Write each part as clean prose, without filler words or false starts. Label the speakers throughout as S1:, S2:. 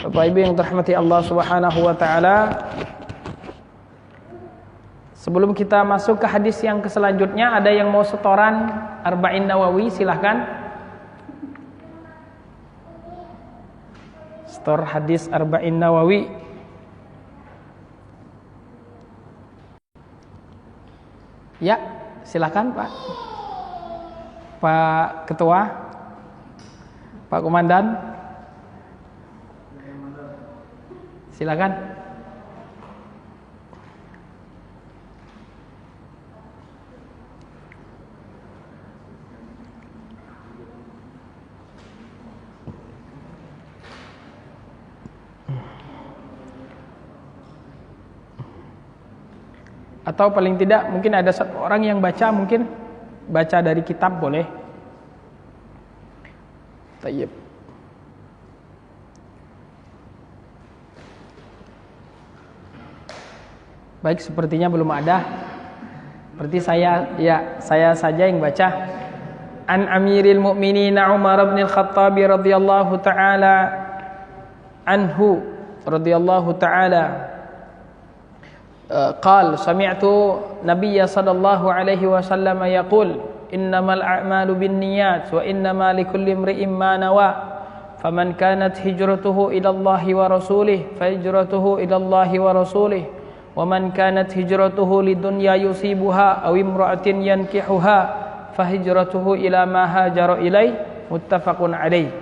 S1: Bapak Ibu yang dirahmati Allah Subhanahu wa taala, sebelum kita masuk ke hadis yang selanjutnya, ada yang mau setoran Arba'in Nawawi, silahkan. Setor hadis Arba'in Nawawi. Ya, silahkan Pak. Pak Ketua, Pak Komandan. Silakan. Atau paling tidak mungkin ada satu orang yang baca, mungkin baca dari kitab boleh. Tayyib. Baik, sepertinya belum ada. Berarti saya saja yang baca. An Amiril Mu'minin Umar bin Al-Khattab radhiyallahu taala anhu radhiyallahu taala قال سمعت نبي صلى الله عليه وسلم يقول إنما الأعمال بالنيات وإنما لكل امرئ ما نوى فمن كانت هجرته إلى الله ورسوله فهجرته إلى الله ورسوله ومن كانت هجرته لدنيا يصيبها أو امرأة ينكحها فهجرته إلى ما هاجر إليه متفق عليه.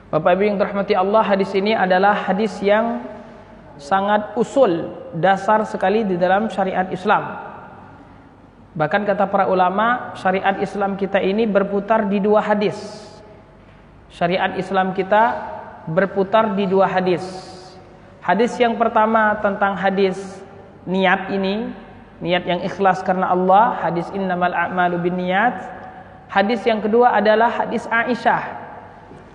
S1: Bapak Ibu yang dirahmati Allah, hadis ini adalah hadis yang sangat usul, dasar sekali di dalam syariat Islam. Bahkan kata para ulama, syariat Islam kita ini berputar di dua hadis. Syariat Islam kita berputar di dua hadis. Hadis yang pertama tentang hadis niat ini, niat yang ikhlas karena Allah, hadis innamal a'malu binniyat. Hadis yang kedua adalah hadis Aisyah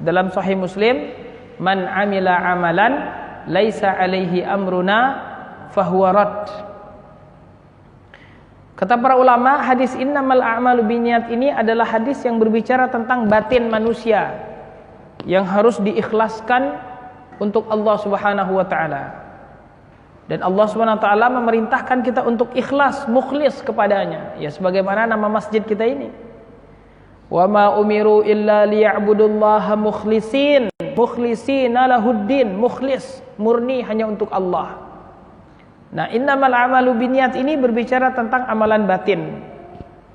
S1: dalam Sahih Muslim, man amila amalan laisa alaihi amruna fahuwa rad. Kata para ulama, hadis innamal a'malu binniyat ini adalah hadis yang berbicara tentang batin manusia yang harus diikhlaskan untuk Allah Subhanahu wa taala. Dan Allah Subhanahu wa taala memerintahkan kita untuk ikhlas, mukhlis kepadanya. Ya sebagaimana nama masjid kita ini. Wa ma umiru illa liya'budullaha mukhlishina lahuddin, mukhlis, murni hanya untuk Allah. Nah, innamal a'malu binniyat ini berbicara tentang amalan batin.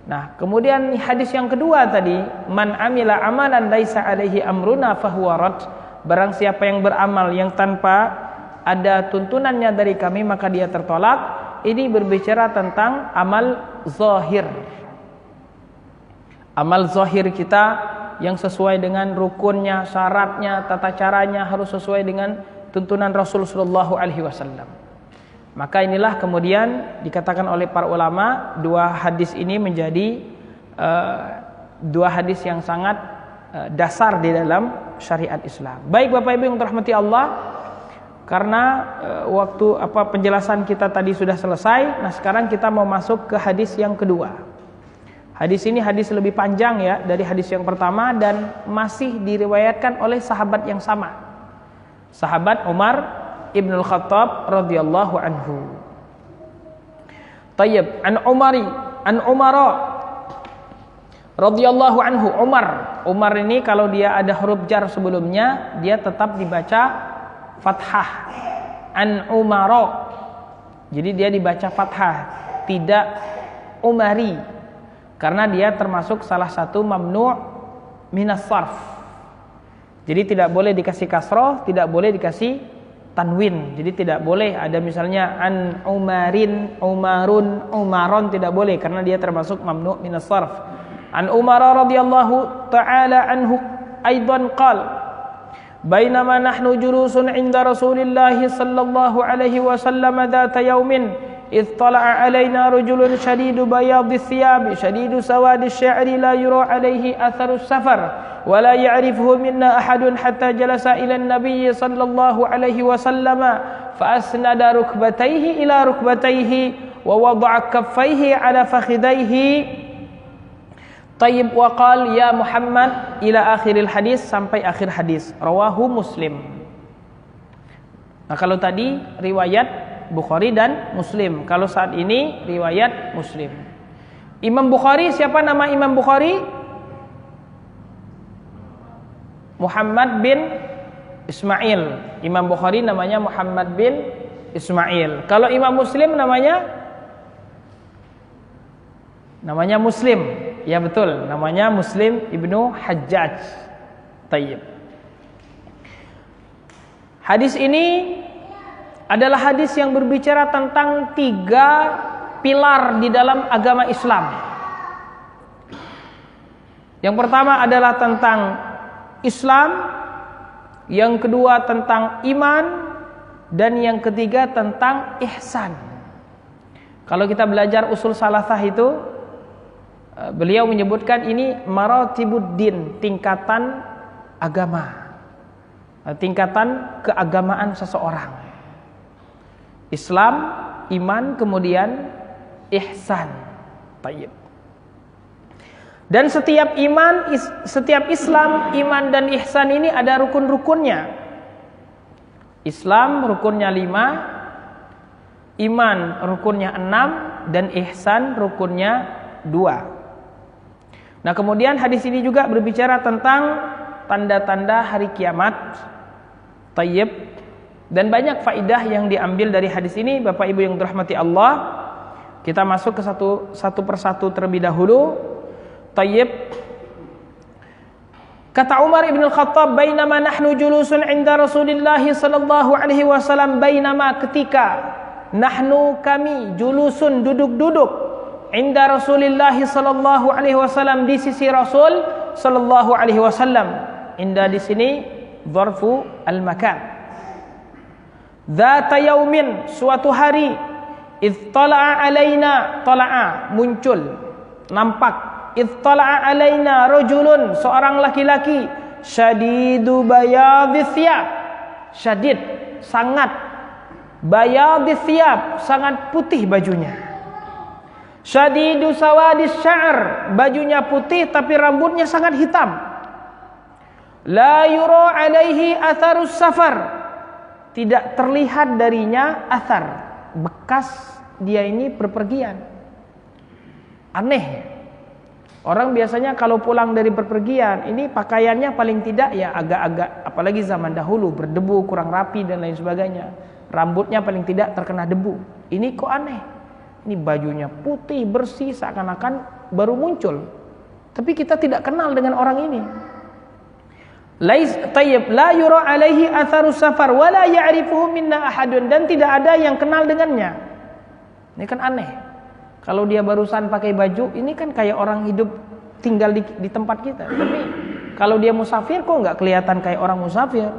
S1: Nah, kemudian hadis yang kedua tadi, man amila amalan laisa alaihi amruna fahuwa rad. Barang siapa yang beramal yang tanpa ada tuntunannya dari kami maka dia tertolak. Ini berbicara tentang amal zahir. Amal zahir kita yang sesuai dengan rukunnya, syaratnya, tata caranya harus sesuai dengan tuntunan Rasul sallallahu alaihi wasallam. Maka inilah kemudian dikatakan oleh para ulama, dua hadis ini menjadi dua hadis yang sangat dasar di dalam syariat Islam. Baik Bapak Ibu yang dirahmati Allah, karena waktu penjelasan kita tadi sudah selesai. Nah, sekarang kita mau masuk ke hadis yang kedua. Hadis ini hadis lebih panjang ya dari hadis yang pertama dan masih diriwayatkan oleh sahabat yang sama. Sahabat Umar Ibn Al-Khattab radhiyallahu anhu. Tayyib, an Umara radhiyallahu anhu. Umar ini kalau dia ada huruf jar sebelumnya, dia tetap dibaca fathah. An Umara. Jadi dia dibaca fathah, tidak Umari. Karena dia termasuk salah satu mamnu' minas sarf. Jadi tidak boleh dikasih kasroh, tidak boleh dikasih tanwin. Jadi tidak boleh ada misalnya an Umarin, Umarun, Umaron, tidak boleh karena dia termasuk mamnu' minas sarf. An Umar radhiyallahu ta'ala anhu aidan qala bainama nahnu julusun 'inda Rasulillah sallallahu alaihi wasallam dzata yaumin إذ طلع علينا رجل شديد بياض الثياب شديد سواد الشعر لا يرى عليه أثر السفر ولا يعرفه منا أحد حتى جلس إلى النبي صلى الله عليه وسلم فأسند ركبتيه إلى ركبتيه ووضع كفيه على فخذيه Tayyib wa qal ya Muhammad ila akhiril hadis, sampai akhir hadis. Rawahu Muslim. Nah, kalau tadi riwayat Bukhari dan Muslim, kalau saat ini riwayat Muslim. Imam Bukhari, siapa nama Imam Bukhari? Muhammad bin Ismail. Imam Bukhari namanya Muhammad bin Ismail. Kalau Imam Muslim namanya Muslim. Ya betul, namanya Muslim Ibnu Hajjaj. Tayyib. Hadis ini adalah hadis yang berbicara tentang 3 pilar di dalam agama Islam. Yang pertama adalah tentang Islam, yang kedua tentang iman, dan yang ketiga tentang ihsan. Kalau kita belajar usul salasah itu, beliau menyebutkan ini maratibuddin, tingkatan agama, tingkatan keagamaan seseorang. Islam, iman, kemudian ihsan. Tayyib. Dan setiap Islam, iman dan ihsan ini ada rukun-rukunnya. Islam rukunnya 5, iman rukunnya 6, dan ihsan rukunnya 2. Nah, kemudian hadis ini juga berbicara tentang tanda-tanda hari kiamat. Tayyib. Dan banyak faidah yang diambil dari hadis ini, Bapak Ibu yang dirahmati Allah. Kita masuk ke satu persatu terlebih dahulu. Tayyib. Kata Umar ibn al-Khattab, bainama nahnu julusun inda Rasulillah sallallahu alaihi wasallam, bainama ketika nahnu kami julusun duduk-duduk inda Rasulillah sallallahu alaihi wasallam, di sisi Rasul sallallahu alaihi wasallam. Inda di sini dzarfu al-makan. Dzata yaumin, suatu hari, ittala'a alaina, tala'a muncul, nampak, ittala'a alaina rajulun, seorang laki-laki, syadidu bayadhi thiyab, syadid sangat, bayadhi thiyab sangat putih bajunya, syadidu sawadis sya'r, bajunya putih tapi rambutnya sangat hitam, la yura alaihi atharus safar, tidak terlihat darinya athar, bekas dia ini berpergian. Aneh. Orang biasanya kalau pulang dari berpergian, ini pakaiannya paling tidak ya agak-agak, apalagi zaman dahulu, berdebu, kurang rapi dan lain sebagainya. Rambutnya paling tidak terkena debu. Ini kok aneh. Ini bajunya putih, bersih, seakan-akan baru muncul. Tapi kita tidak kenal dengan orang ini. Tayyib, la yura alaihi atharus safar wa la ya'rifuhu minna ahadun, dan tidak ada yang kenal dengannya. Ini kan aneh. Kalau dia barusan pakai baju, ini kan kayak orang hidup tinggal di tempat kita. Tapi kalau dia musafir, kok nggak kelihatan kayak orang musafir.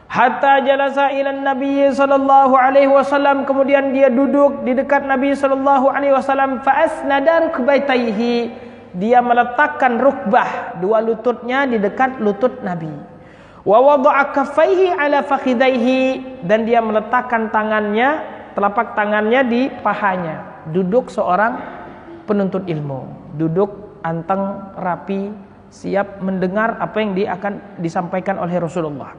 S1: Hatta jalasa ila Nabi sallallahu alaihi wasallam, kemudian dia duduk di dekat Nabi sallallahu alaihi wasallam, fa asnada rukbatayhi, dia meletakkan rukbah, dua lututnya di dekat lutut Nabi. Wa wada'a kaffaihi ala fakhidaihi, dan dia meletakkan tangannya, telapak tangannya di pahanya. Duduk seorang penuntut ilmu, duduk anteng rapi, siap mendengar apa yang akan disampaikan oleh Rasulullah.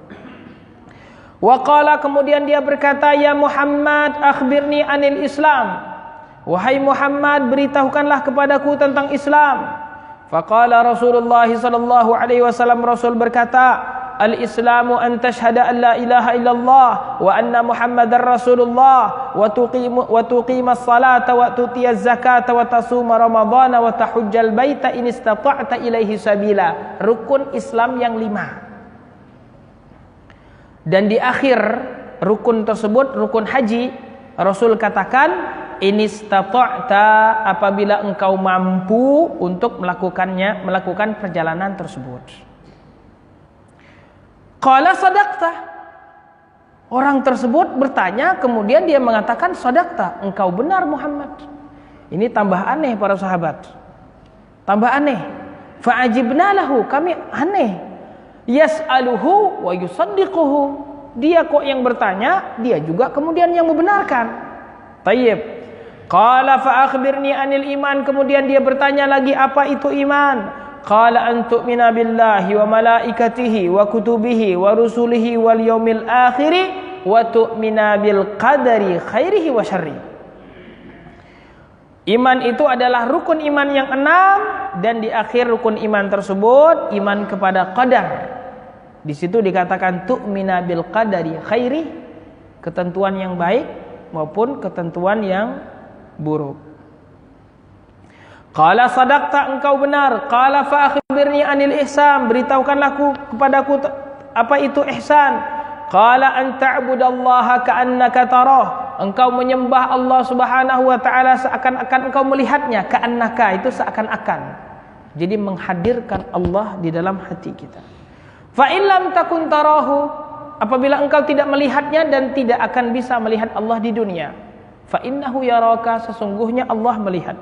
S1: Wa qala, kemudian dia berkata, ya Muhammad akhbirni anil Islam, wahai Muhammad beritahukanlah kepadaku tentang Islam. Faqala Rasulullah sallallahu alaihi wasallam, Rasul berkata, al-Islamu an tashhada an la ilaha illallah wa anna Muhammadar Rasulullah wa tuqimas salata wa tutiyaz zakata wa tasuma ramadhana wa tahujjal baita in istata'ta ilaihi sabila. Rukun Islam yang 5. Dan di akhir rukun tersebut, rukun haji, Rasul katakan, in istata'ta, apabila engkau mampu untuk melakukan perjalanan tersebut. Qala sadaqta, orang tersebut bertanya, kemudian dia mengatakan sadaqta, engkau benar Muhammad. Ini tambah aneh para sahabat, tambah aneh. Fa'ajibna lahu, kami aneh. Yas'aluhu wa yusaddiquhu, dia kok yang bertanya, dia juga kemudian yang membenarkan. Tayyib. Qala fa akhbirni anil iman. Kemudian dia bertanya lagi, apa itu iman? Qala an tu'mina billahi wa malaikatihi wa kutubihi wa rusulihi wal yaumil akhiri wa tu'mina bil qadari khairihi wa syarri. Iman itu adalah rukun iman yang 6, dan di akhir rukun iman tersebut iman kepada qadar. Di situ dikatakan tu'mina bil qadari khairi, ketentuan yang baik maupun ketentuan yang buruk. Qala sadaqta, engkau benar. Qala fa akhbirni anil ihsan, beritahukanlah kepadaku apa itu ihsan. Qala an ta'budallaha ka'annaka tarah, engkau menyembah Allah Subhanahu wa taala seakan-akan engkau melihatnya. Ka'annaka itu seakan-akan, jadi menghadirkan Allah di dalam hati kita. Fa in lam takun tarahu, apabila engkau tidak melihatnya dan tidak akan bisa melihat Allah di dunia, fa innahu yaraka, sesungguhnya Allah melihat.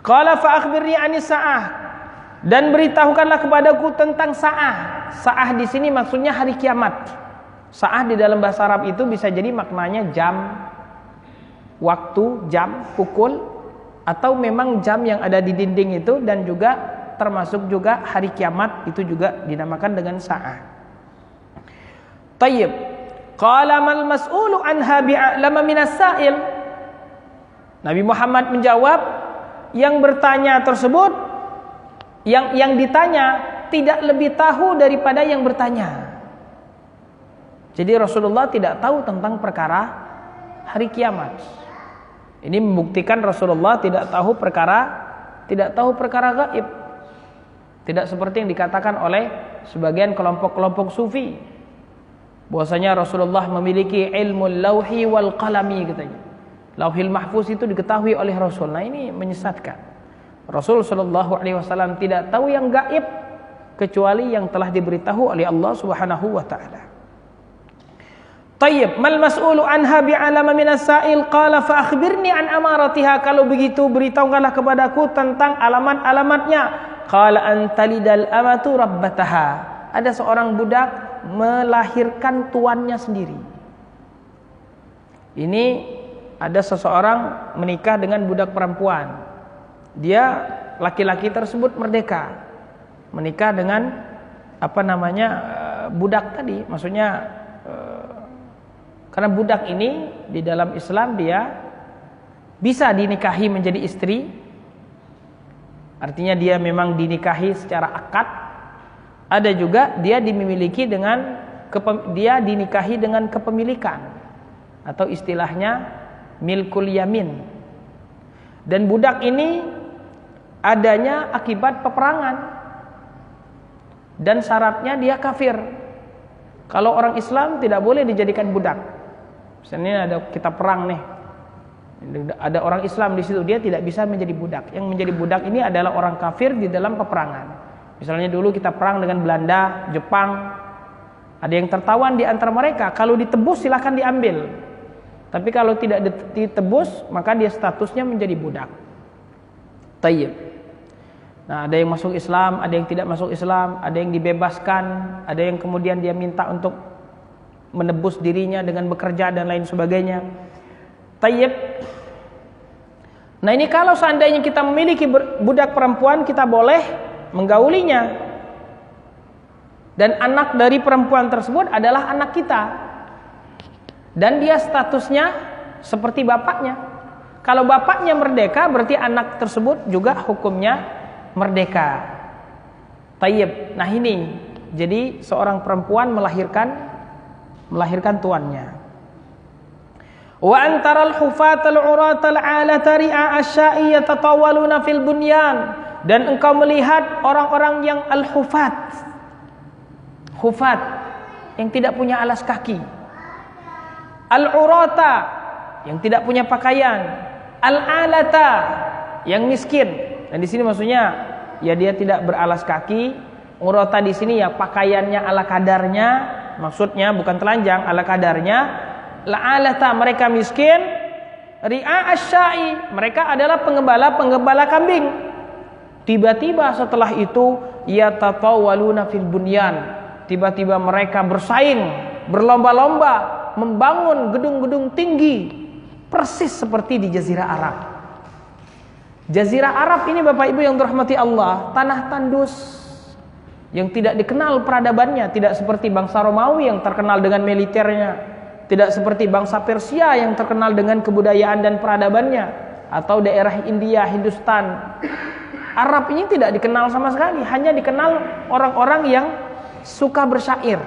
S1: Qala fa akhbirni anis sa'ah, dan beritahukanlah kepadaku tentang sa'ah. Sa'ah di sini maksudnya hari kiamat. Sa'ah di dalam bahasa Arab itu bisa jadi maknanya jam, waktu, jam, pukul, atau memang jam yang ada di dinding itu, dan juga termasuk juga hari kiamat itu juga dinamakan dengan sa'ah. Tayyib. Qala mal mas'ulu anha bi'alama minas sa'il. Nabi Muhammad menjawab, yang bertanya tersebut, yang ditanya tidak lebih tahu daripada yang bertanya. Jadi Rasulullah tidak tahu tentang perkara hari kiamat. Ini membuktikan Rasulullah tidak tahu perkara gaib. Tidak seperti yang dikatakan oleh sebagian kelompok-kelompok sufi, bahwasanya Rasulullah memiliki ilmu lauhi wal qalami katanya. Lauhil mahfuz itu diketahui oleh Rasul. Nah, ini menyesatkan. Rasul sallallahu alaihi wasallam tidak tahu yang gaib kecuali yang telah diberitahu oleh Allah Subhanahu wa taala. Tayyib, mal mas'ulu anha bi'alama minas sa'il. Qala fa akhbirni an amaratiha. Kalau begitu beritahukanlah kepadaku tentang alamat-alamatnya. Qala an talidal amatu rabbataha. Ada seorang budak melahirkan tuannya sendiri. Ini ada seseorang menikah dengan budak perempuan. Dia laki-laki tersebut merdeka, menikah dengan budak tadi. Maksudnya karena budak ini di dalam Islam dia bisa dinikahi menjadi istri. Artinya dia memang dinikahi secara akad. Ada juga dia dinikahi dengan kepemilikan, atau istilahnya milkul yamin. Dan budak ini adanya akibat peperangan, dan syaratnya dia kafir. Kalau orang Islam tidak boleh dijadikan budak. Misalnya ada kita perang nih, ada orang Islam di situ, dia tidak bisa menjadi budak. Yang menjadi budak ini adalah orang kafir di dalam peperangan. Misalnya dulu kita perang dengan Belanda, Jepang, ada yang tertawan di antara mereka, kalau ditebus silakan diambil. Tapi kalau tidak ditebus, maka dia statusnya menjadi budak. Tayyib. Nah, ada yang masuk Islam, ada yang tidak masuk Islam, ada yang dibebaskan, ada yang kemudian dia minta untuk menebus dirinya dengan bekerja dan lain sebagainya. Tayyib. Nah, ini kalau seandainya kita memiliki budak perempuan, kita boleh menggaulinya. Dan anak dari perempuan tersebut adalah anak kita. Dan dia statusnya seperti bapaknya. Kalau bapaknya merdeka, berarti anak tersebut juga hukumnya merdeka. Tayyib. Nah, ini jadi seorang perempuan melahirkan tuannya. Wa antaral hufatal uratal alata ri'a asya'i yatatawaluna fil bunyan. Dan engkau melihat orang-orang yang al-hufat, yang tidak punya alas kaki, al-urata yang tidak punya pakaian, al-alata yang miskin. Dan di sini maksudnya ya dia tidak beralas kaki. Urata di sini ya pakaiannya ala kadarnya, maksudnya bukan telanjang, ala kadarnya. La-alata mereka miskin, ri'a asya'i mereka adalah penggembala kambing. Tiba-tiba setelah itu yatatawaluna fil bunyan, tiba-tiba mereka bersaing, berlomba-lomba membangun gedung-gedung tinggi, persis seperti di Jazirah Arab. Jazirah Arab ini Bapak Ibu yang dirahmati Allah, tanah tandus yang tidak dikenal peradabannya, tidak seperti bangsa Romawi yang terkenal dengan militernya, tidak seperti bangsa Persia yang terkenal dengan kebudayaan dan peradabannya, atau daerah India, Hindustan. Arab ini tidak dikenal sama sekali, hanya dikenal orang-orang yang suka bersyair.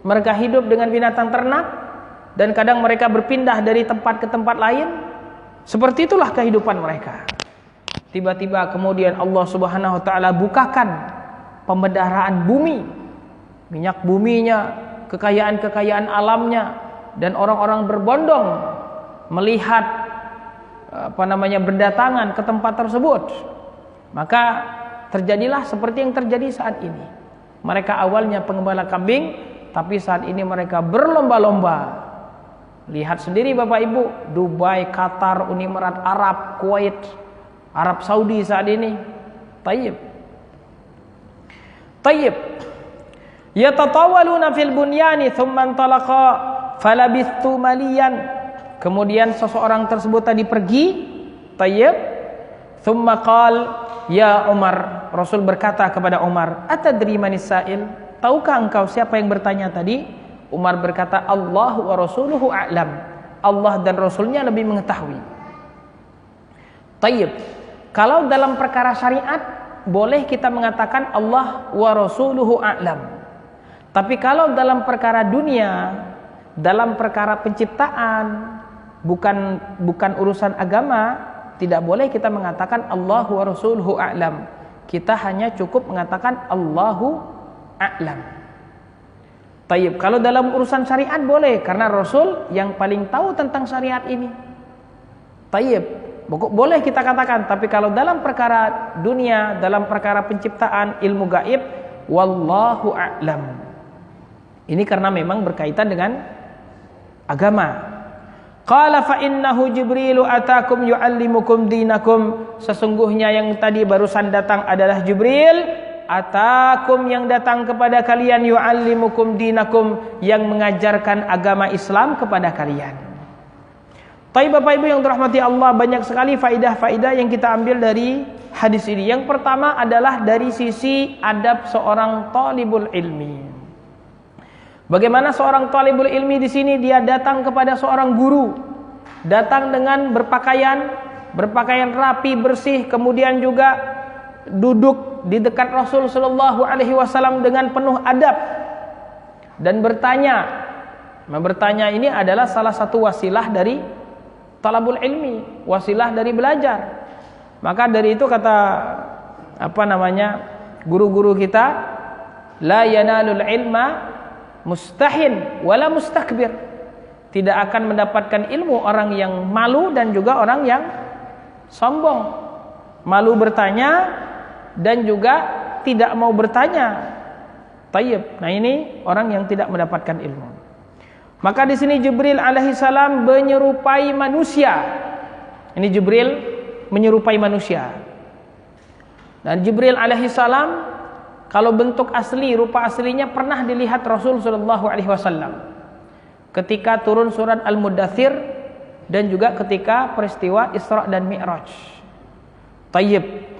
S1: Mereka hidup dengan binatang ternak dan kadang mereka berpindah dari tempat ke tempat lain. Seperti itulah kehidupan mereka. Tiba-tiba kemudian Allah Subhanahu wa taala bukakan pembedaraan bumi, minyak buminya, kekayaan-kekayaan alamnya, dan orang-orang berbondong melihat berdatangan ke tempat tersebut. Maka terjadilah seperti yang terjadi saat ini. Mereka awalnya penggembala kambing, tapi saat ini mereka berlomba-lomba. Lihat sendiri Bapak Ibu, Dubai, Qatar, Uni Emirat Arab, Kuwait, Arab Saudi saat ini. Tayyib. Yatatawaluna fil bunyani thumma intalaqa falabithtu maliyan. Kemudian seseorang tersebut tadi pergi. Tayyib. Thumma qal ya Umar. Rasul berkata kepada Umar, atadri manis sa'il? Tahukah engkau siapa yang bertanya tadi? Umar berkata, Allahu wa rasuluhu a'lam. Allah dan Rasulnya lebih mengetahui. Tayyib. Kalau dalam perkara syariat, boleh kita mengatakan Allah wa rasuluhu a'lam. Tapi kalau dalam perkara dunia, dalam perkara penciptaan, bukan urusan agama, tidak boleh kita mengatakan Allahu wa rasuluhu a'lam. Kita hanya cukup mengatakan Allahu a'lam. Tayyib. Kalau dalam urusan syariat boleh, karena Rasul yang paling tahu tentang syariat ini. Tayyib. Boleh kita katakan. Tapi kalau dalam perkara dunia, dalam perkara penciptaan, ilmu gaib, wallahu a'lam. Ini karena memang berkaitan dengan agama. Qala fa innahu Jibrilu atakum yu'allimukum dinakum. Sesungguhnya yang tadi barusan datang adalah Jibril. Atakum, yang datang kepada kalian, yu'allimukum dinakum, yang mengajarkan agama Islam kepada kalian. Tapi Bapak Ibu yang dirahmati Allah, banyak sekali faidah-faidah yang kita ambil dari hadis ini. Yang pertama adalah dari sisi adab seorang talibul ilmi. Bagaimana seorang talibul ilmi di sini dia datang kepada seorang guru, datang dengan berpakaian rapi, bersih, kemudian juga duduk di dekat Rasul sallallahu alaihi wasallam dengan penuh adab dan bertanya. Bertanya ini adalah salah satu wasilah dari talabul ilmi, wasilah dari belajar. Maka dari itu kata guru-guru kita, la yanalul ilma mustahin wala mustakbir. Tidak akan mendapatkan ilmu orang yang malu dan juga orang yang sombong. Malu bertanya dan juga tidak mau bertanya. Tayyib. Nah, ini orang yang tidak mendapatkan ilmu. Maka di sini Jibril alaihi salam menyerupai manusia. Ini Jibril menyerupai manusia. Dan Jibril alaihi salam kalau bentuk asli, rupa aslinya pernah dilihat Rasul sallallahu alaihi wasallam ketika turun surat Al-Muddathir dan juga ketika peristiwa Isra dan Mi'raj. Tayyib.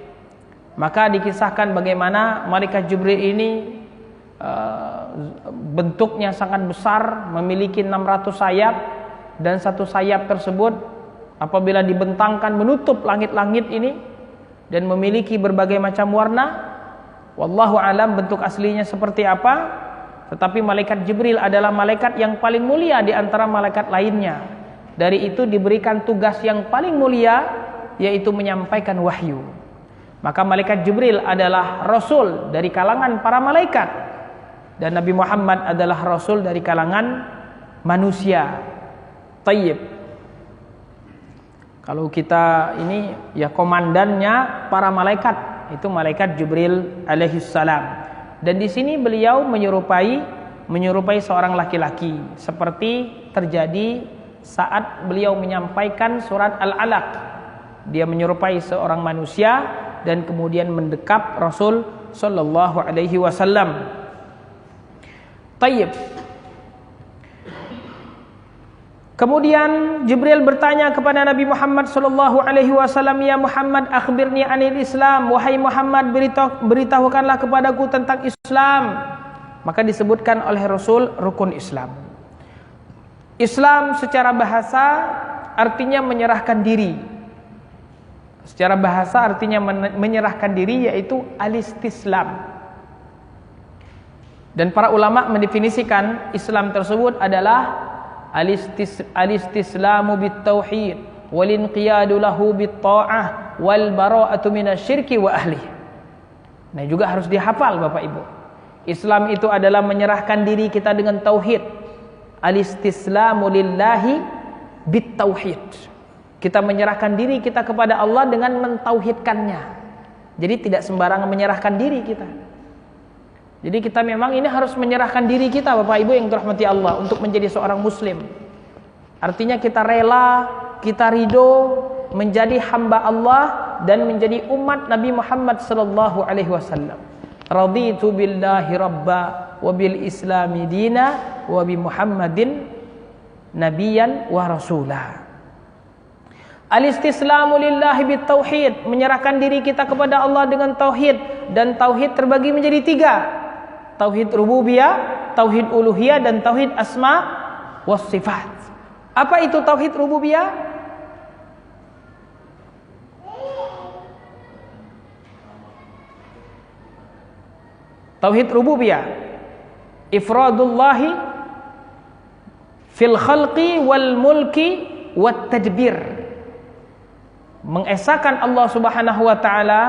S1: Maka dikisahkan bagaimana malaikat Jibril ini bentuknya sangat besar, memiliki 600 sayap, dan satu sayap tersebut apabila dibentangkan menutup langit-langit ini dan memiliki berbagai macam warna. Wallahu alam bentuk aslinya seperti apa, tetapi malaikat Jibril adalah malaikat yang paling mulia di antara malaikat lainnya. Dari itu diberikan tugas yang paling mulia, yaitu menyampaikan wahyu. Maka malaikat Jibril adalah rasul dari kalangan para malaikat, dan Nabi Muhammad adalah rasul dari kalangan manusia. Tayyib. Kalau kita ini ya komandannya para malaikat, itu malaikat Jibril alaihi salam. Dan di sini beliau menyerupai seorang laki-laki, seperti terjadi saat beliau menyampaikan surat Al-Alaq. Dia menyerupai seorang manusia dan kemudian mendekap Rasul sallallahu alaihi wasallam. Tayyib. Kemudian Jibril bertanya kepada Nabi Muhammad sallallahu alaihi wasallam, "Ya Muhammad, akhbirni anil Islam." Wahai Muhammad, beritahukanlah kepadaku tentang Islam. Maka disebutkan oleh Rasul rukun Islam. Islam secara bahasa artinya menyerahkan diri. Secara bahasa artinya menyerahkan diri, yaitu al-istislam. Dan para ulama mendefinisikan Islam tersebut adalah al-istislamu bit-tauhid wal inqiyadu lahu bit-ta'ah wal bara'atu minasyirki wa ahli. Nah, juga harus dihafal Bapak Ibu. Islam itu adalah menyerahkan diri kita dengan tauhid. Al-istislamu lillahi bit-tauhid. Kita menyerahkan diri kita kepada Allah dengan mentauhidkannya. Jadi tidak sembarangan menyerahkan diri kita. Jadi kita memang ini harus menyerahkan diri kita Bapak Ibu yang dirahmati Allah untuk menjadi seorang muslim. Artinya kita rela, kita ridho menjadi hamba Allah dan menjadi umat Nabi Muhammad sallallahu alaihi wasallam. Raditu billahi rabba wa bil islami dina wa bi Muhammadin nabiyan wa rasulah. Al-istislamu lillahi bit tauhid, menyerahkan diri kita kepada Allah dengan tauhid, dan tauhid terbagi menjadi 3. Tauhid rububiyah, tauhid uluhiyah, dan tauhid asma was sifat. Apa itu tauhid rububiyah? Tauhid rububiyah, ifradullahi fil khalqi wal mulki wat tadbir. Mengesahkan Allah Subhanahu wa taala